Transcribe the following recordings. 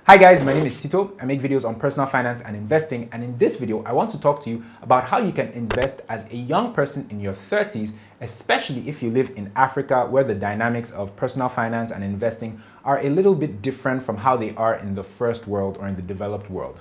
Hi guys, my name is Tito. I make videos on personal finance and investing, and in this video I want to talk to you about how you can invest as a young person in your 30s, especially if you live in Africa where the dynamics of personal finance and investing are a little bit different from how they are in the first world or in the developed world.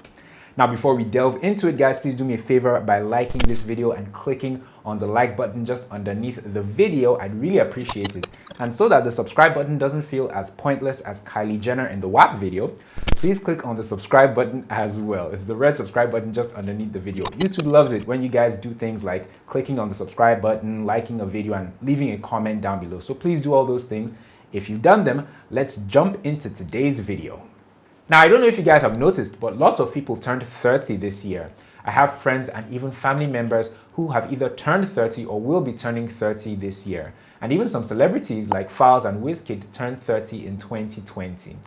Now, before we delve into it, guys, please do me a favor by liking this video and clicking on the like button just underneath the video. I'd really appreciate it. And so that the subscribe button doesn't feel as pointless as Kylie Jenner in the WAP video, please click on the subscribe button as well. It's the red subscribe button just underneath the video. YouTube loves it when you guys do things like clicking on the subscribe button, liking a video, and leaving a comment down below. So please do all those things. If you've done them, let's jump into today's video. Now, I don't know if you guys have noticed, but lots of people turned 30 this year. I have friends and even family members who have either turned 30 or will be turning 30 this year. And even some celebrities like Falz and Wizkid turned 30 in 2020.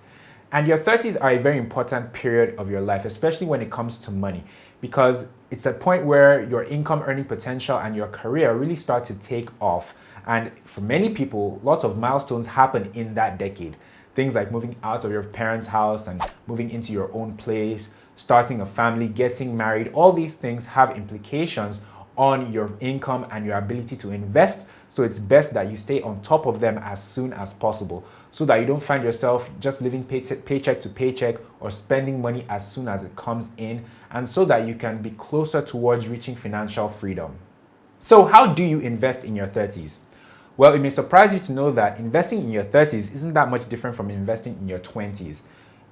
And your 30s are a very important period of your life, especially when it comes to money, because it's a point where your income earning potential and your career really start to take off. And for many people, lots of milestones happen in that decade. Things like moving out of your parents' house and moving into your own place, starting a family, getting married, all these things have implications on your income and your ability to invest. So it's best that you stay on top of them as soon as possible so that you don't find yourself just living paycheck to paycheck or spending money as soon as it comes in, and so that you can be closer towards reaching financial freedom. So how do you invest in your 30s? Well, it may surprise you to know that investing in your 30s isn't that much different from investing in your 20s.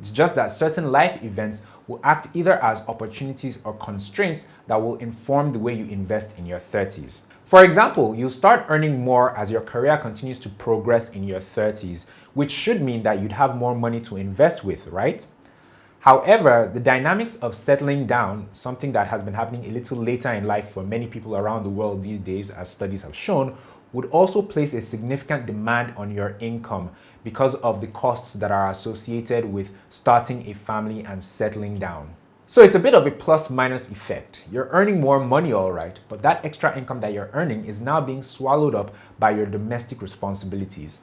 It's just that certain life events will act either as opportunities or constraints that will inform the way you invest in your 30s. For example, you'll start earning more as your career continues to progress in your 30s, which should mean that you'd have more money to invest with, right? However, the dynamics of settling down, something that has been happening a little later in life for many people around the world these days, as studies have shown, would also place a significant demand on your income because of the costs that are associated with starting a family and settling down. So it's a bit of a plus-minus effect. You're earning more money, all right, but that extra income that you're earning is now being swallowed up by your domestic responsibilities.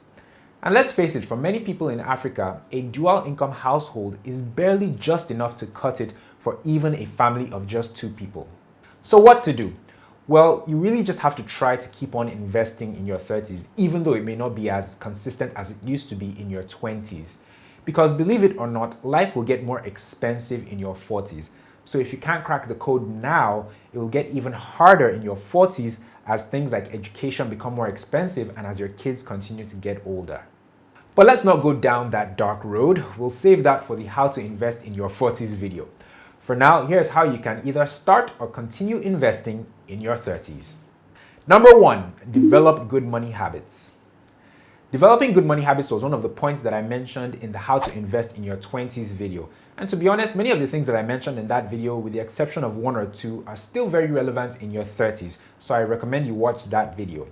And let's face it, for many people in Africa, a dual income household is barely just enough to cut it for even a family of just 2 people. So what to do? Well, you really just have to try to keep on investing in your 30s, even though it may not be as consistent as it used to be in your 20s. Because believe it or not, life will get more expensive in your 40s. So if you can't crack the code now, it will get even harder in your 40s as things like education become more expensive and as your kids continue to get older. But let's not go down that dark road. We'll save that for the how to invest in your 40s video. For now, here's how you can either start or continue investing in your 30s. Number 1, develop good money habits. Developing good money habits was one of the points that I mentioned in the how to invest in your 20s video. And to be honest, many of the things that I mentioned in that video, with the exception of 1 or 2, are still very relevant in your 30s. So I recommend you watch that video.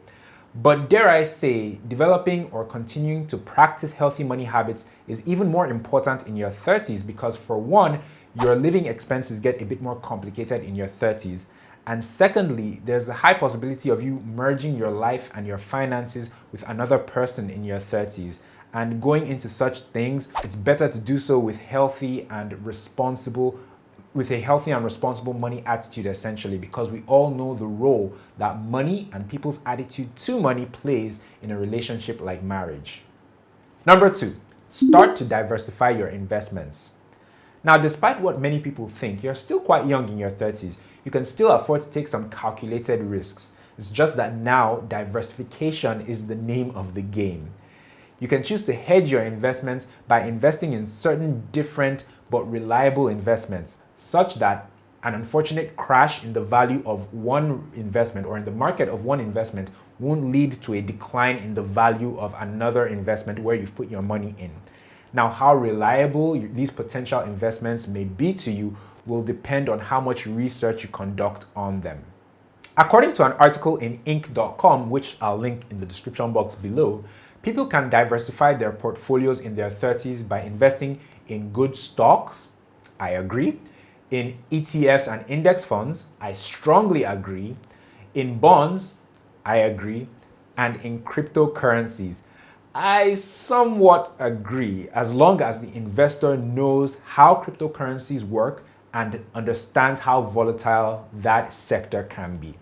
But dare I say, developing or continuing to practice healthy money habits is even more important in your 30s because, for one, your living expenses get a bit more complicated in your 30s. And secondly, there's a high possibility of you merging your life and your finances with another person in your 30s. And going into such things, it's better to do so with a healthy and responsible money attitude, essentially, because we all know the role that money and people's attitude to money plays in a relationship like marriage. Number 2, start to diversify your investments. Now, despite what many people think, you're still quite young in your 30s. You can still afford to take some calculated risks. It's just that now diversification is the name of the game. You can choose to hedge your investments by investing in certain different but reliable investments, such that an unfortunate crash in the value of one investment or in the market of one investment won't lead to a decline in the value of another investment where you've put your money in. Now, how reliable these potential investments may be to you will depend on how much research you conduct on them. According to an article in Inc.com, which I'll link in the description box below, people can diversify their portfolios in their 30s by investing in good stocks. I agree. In ETFs and index funds. I strongly agree. In bonds. I agree. And in cryptocurrencies. I somewhat agree, as long as the investor knows how cryptocurrencies work and understands how volatile that sector can be.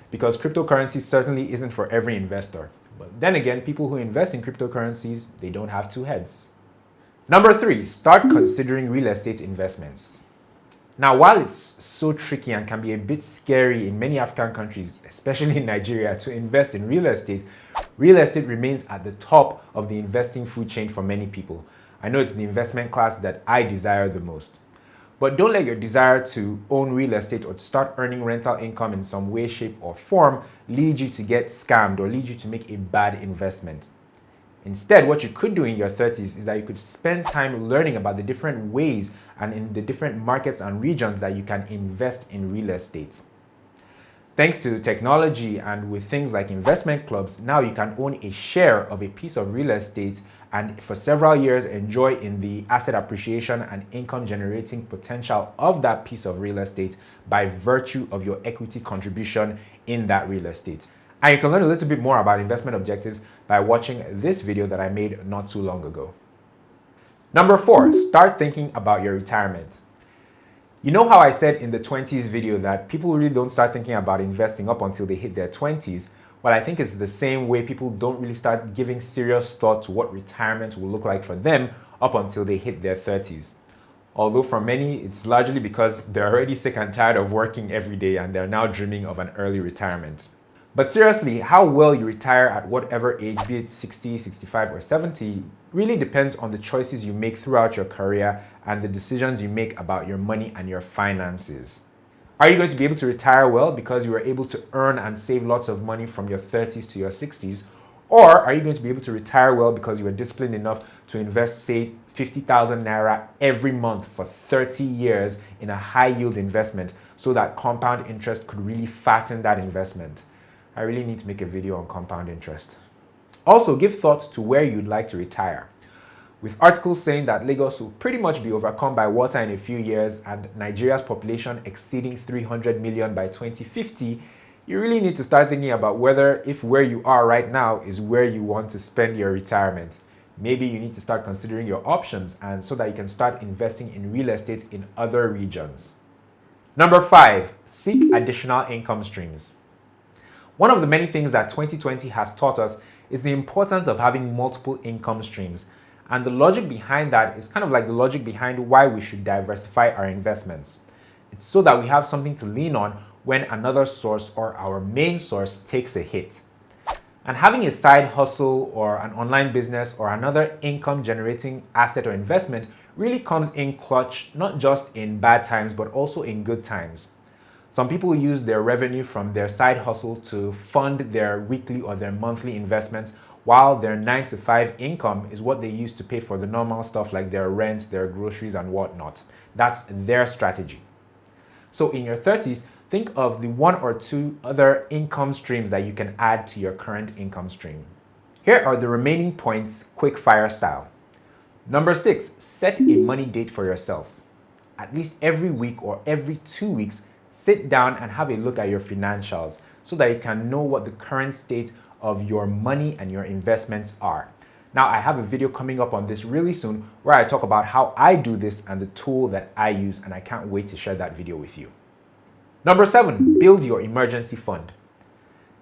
Because cryptocurrency certainly isn't for every investor. But then again, people who invest in cryptocurrencies, they don't have two heads. Number 3, start considering real estate investments. Now, while it's so tricky and can be a bit scary in many African countries, especially in Nigeria, to invest in real estate remains at the top of the investing food chain for many people. I know it's the investment class that I desire the most. But don't let your desire to own real estate or to start earning rental income in some way, shape, or form lead you to get scammed or lead you to make a bad investment. Instead, what you could do in your 30s is that you could spend time learning about the different ways and in the different markets and regions that you can invest in real estate. Thanks to technology and with things like investment clubs, now you can own a share of a piece of real estate and for several years enjoy in the asset appreciation and income generating potential of that piece of real estate by virtue of your equity contribution in that real estate. And you can learn a little bit more about investment objectives by watching this video that I made not too long ago. Number 4, start thinking about your retirement. You know how I said in the 20s video that people really don't start thinking about investing up until they hit their 20s? Well, I think it's the same way people don't really start giving serious thought to what retirement will look like for them up until they hit their 30s. Although for many, it's largely because they're already sick and tired of working every day and they're now dreaming of an early retirement. But seriously, how well you retire at whatever age, be it 60, 65, or 70, really depends on the choices you make throughout your career and the decisions you make about your money and your finances. Are you going to be able to retire well because you were able to earn and save lots of money from your 30s to your 60s? Or are you going to be able to retire well because you were disciplined enough to invest, say, 50,000 naira every month for 30 years in a high yield investment so that compound interest could really fatten that investment? I really need to make a video on compound interest. Also, give thought to where you'd like to retire. With articles saying that Lagos will pretty much be overcome by water in a few years and Nigeria's population exceeding 300 million by 2050, you really need to start thinking about whether if where you are right now is where you want to spend your retirement. Maybe you need to start considering your options and so that you can start investing in real estate in other regions. Number 5, seek additional income streams. One of the many things that 2020 has taught us is the importance of having multiple income streams. And the logic behind that is kind of like the logic behind why we should diversify our investments. It's so that we have something to lean on when another source or our main source takes a hit. And having a side hustle or an online business or another income generating asset or investment really comes in clutch, not just in bad times, but also in good times. Some people use their revenue from their side hustle to fund their weekly or their monthly investments, while their 9-to-5 income is what they use to pay for the normal stuff like their rent, their groceries, and whatnot. That's their strategy. So in your 30s, think of the 1 or 2 other income streams that you can add to your current income stream. Here are the remaining points, quick fire style. Number 6, set a money date for yourself. At least every week or every 2 weeks, sit down and have a look at your financials so that you can know what the current state of your money and your investments are. Now, I have a video coming up on this really soon where I talk about how I do this and the tool that I use, and I can't wait to share that video with you. Number 7, build your emergency fund.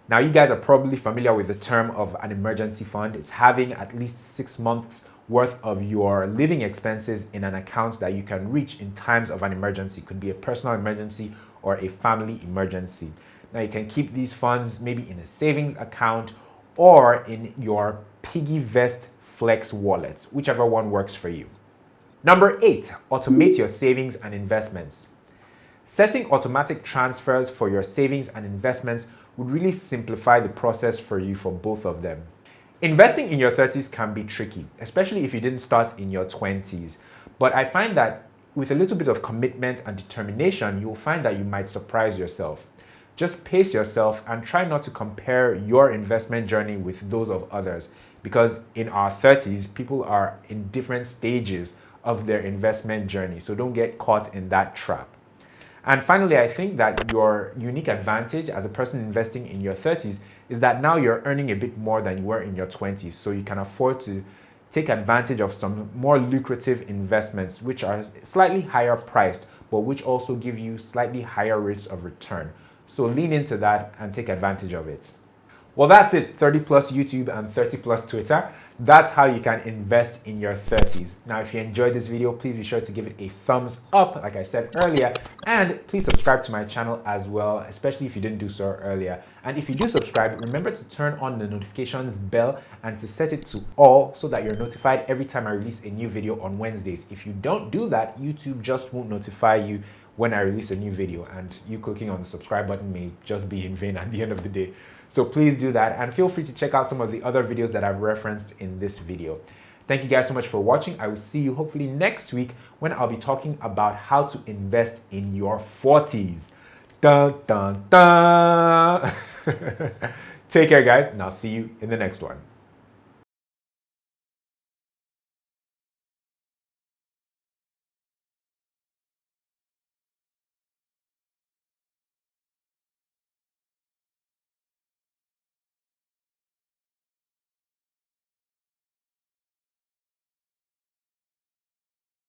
Now, you guys are probably familiar with the term of an emergency fund. It's having at least 6 months worth of your living expenses in an account that you can reach in times of an emergency. It could be a personal emergency or a family emergency. Now, you can keep these funds maybe in a savings account or in your piggy vest flex wallet, whichever one works for you. Number 8, automate your savings and investments. Setting automatic transfers for your savings and investments would really simplify the process for you for both of them. Investing in your 30s can be tricky, especially if you didn't start in your 20s. But I find that with a little bit of commitment and determination, you'll find that you might surprise yourself. Just pace yourself and try not to compare your investment journey with those of others, because in our 30s, people are in different stages of their investment journey. So don't get caught in that trap. And finally, I think that your unique advantage as a person investing in your 30s is that now you're earning a bit more than you were in your 20s, so you can afford to take advantage of some more lucrative investments which are slightly higher priced, but which also give you slightly higher rates of return. So lean into that and take advantage of it. Well, that's it. 30 plus YouTube and 30 plus Twitter. That's how you can invest in your 30s. Now, if you enjoyed this video, please be sure to give it a thumbs up, like I said earlier, and please subscribe to my channel as well, especially if you didn't do so earlier. And if you do subscribe, remember to turn on the notifications bell and to set it to all so that you're notified every time I release a new video on Wednesdays. If you don't do that, YouTube just won't notify you when I release a new video, and you clicking on the subscribe button may just be in vain at the end of the day. So please do that, and feel free to check out some of the other videos that I've referenced in this video. Thank you guys so much for watching. I will see you hopefully next week when I'll be talking about how to invest in your 40s. Dun, dun, dun. Take care, guys, and I'll see you in the next one.